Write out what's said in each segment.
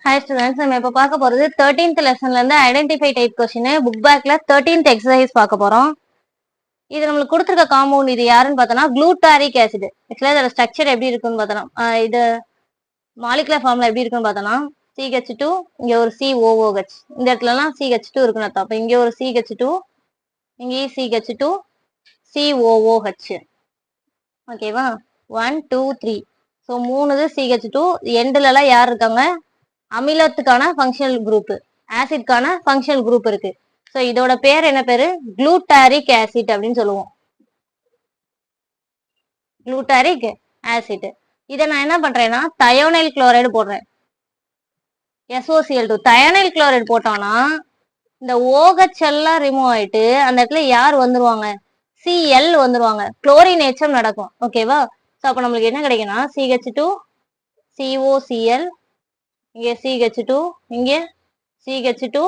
Hi students, நம்ம இப்போ பார்க்க போகிறது 13th லெசன்ல இருந்து ஐடென்டிஃபை டைப் கொஸ்டின் புக் பேக்ல 13th எக்ஸசைஸ் பார்க்க போறோம். இது நம்மளுக்கு கொடுத்துருக்க காம்பவுண்ட் இது யாருன்னு பார்த்தோம்னா குளூட்டாரிக் ஆசிட். ஆக்சுவலாக இதோட ஸ்ட்ரக்சர் எப்படி இருக்குன்னு பார்த்தோம்னா இது மாலிகுலர் ஃபார்ம்ல எப்படி இருக்குன்னு பார்த்தோம்னா CH2 இங்க ஒரு COOH, இந்த இடத்துலலாம் CH2 இருக்குன்னு அர்த்தம். அப்போ இங்க ஒரு CH2, இங்கேயும் CH2 COOH. ஓகேவா? 1 2 3. So 3 CH2. எண்டுலலாம் யார் இருக்காங்க? அமிலத்துக்கான ஃபங்க்ஷனல் குரூப், ஆசிட்கான ஃபங்க்ஷனல் குரூப் இருக்கு. ஸோ இதோட பேர் என்ன பேரு? குளூட்டாரிக் ஆசிட் அப்படின்னு சொல்லுவோம். குளூட்டாரிக் ஆசிட். இதை நான் என்ன பண்றேன்னா தயோனைல் குளோரைடு போடுறேன். SOCl2 தயோனைல் குளோரைடு போட்டோம்னா இந்த OH எல்லாம் ரிமூவ் ஆயிட்டு அந்த இடத்துல யார் வந்துருவாங்க? Cl வந்துருவாங்க. குளோரினேச்சம் நடக்கும். ஓகேவா? ஸோ அப்போ நம்மளுக்கு என்ன கிடைக்குன்னா CH2 COCl, இங்கே CH2, இங்கே CH2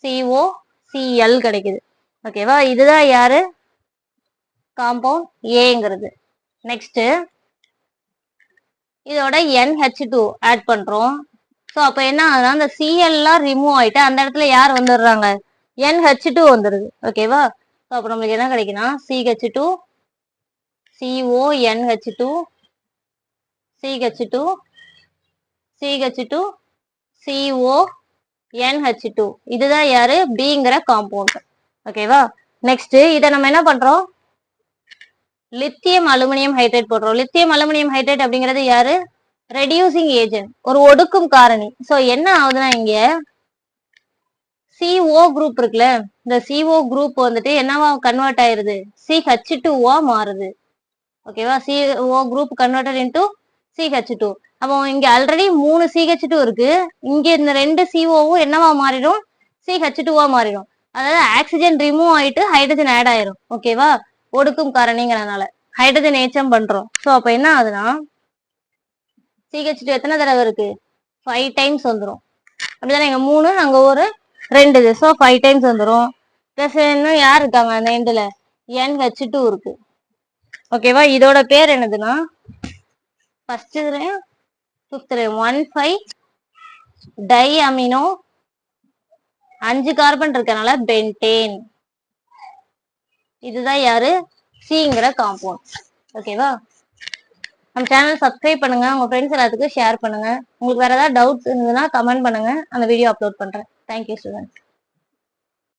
COCl கிடைக்குது. ஓகேவா? இதுதான் யாரு? காம்பவுண்ட் ஏங்கிறது. நெக்ஸ்ட் இதோட NH2 ஆட் பண்றோம். ஸோ அப்போ என்ன ஆகுதுன்னா அந்த Cl எல்லாம் ரிமூவ் ஆயிட்டு அந்த இடத்துல யார் வந்துடுறாங்க? NH2 வந்துடுது. ஓகேவா? ஸோ அப்போ நம்மளுக்கு என்ன கிடைக்குன்னா CH2 CONH2 CH2 CH2 CONH2. இதுதான் யாரு? பிங்கிற காம்பவுண்ட். ஓகேவா? நெக்ஸ்ட் இதை நம்ம என்ன பண்றோம்? லித்தியம் அலுமினியம் ஹைட்ரேட் போடுறோம். லித்தியம் அலுமினியம் ஹைட்ரேட் அப்படிங்கிறது யாரு? ரெடியூசிங் ஏஜென்ட், ஒரு ஒடுக்கும் காரணி. ஸோ என்ன ஆகுதுன்னா இங்க CO குரூப் இருக்குல்ல, இந்த CO குரூப் வந்துட்டு என்னவா கன்வெர்ட் ஆயிருது? CH2 மாறுது. ஓகேவா? CO group converted into CH2. அப்போ இங்க ஆல்ரெடி 3 CH2 இருக்கு. இங்க இந்த 2 COவும் என்னவா மாறிடும்? CH2 மாறிடும். அதாவது ஆக்சிஜன் ரிமூவ் ஆயிட்டு ஹைட்ரஜன் ஆட் ஆயிரும். ஓகேவா? ஒடுக்கும் காரணிங்கிறதுனால ஹைட்ரஜன் ஏச்சம் பண்றோம். ஸோ அப்ப என்ன ஆகுதுன்னா CH2 எத்தனை தடவை இருக்கு? 5 டைம்ஸ் வந்துடும். அப்படிதானே? இங்க 3, அங்க ஒரு 2. ஸோ 5 டைம்ஸ் வந்துடும். பிளஸ் இன்னும் யார் இருக்காங்க அந்த எண்டுல? NH2 இருக்கு. ஓகேவா? இதோட பேர் என்னதுன்னா ஃபர்ஸ்ட் 1,5 டை அமினோ, 5 கார்பன் இருக்கனால பென்டேன். இதுதான் யாரு? சிங்கிற காம்பவுண்ட். ஓகேவா? நம்ம சேனல் சப்ஸ்கிரைப் பண்ணுங்க, உங்க ஃப்ரெண்ட்ஸ் எல்லாத்துக்கும் ஷேர் பண்ணுங்க. உங்களுக்கு வேற ஏதாவது டவுட்ஸ் இருந்ததுன்னா கமெண்ட் பண்ணுங்க, அந்த வீடியோ அப்லோட் பண்றேன். Thank you students.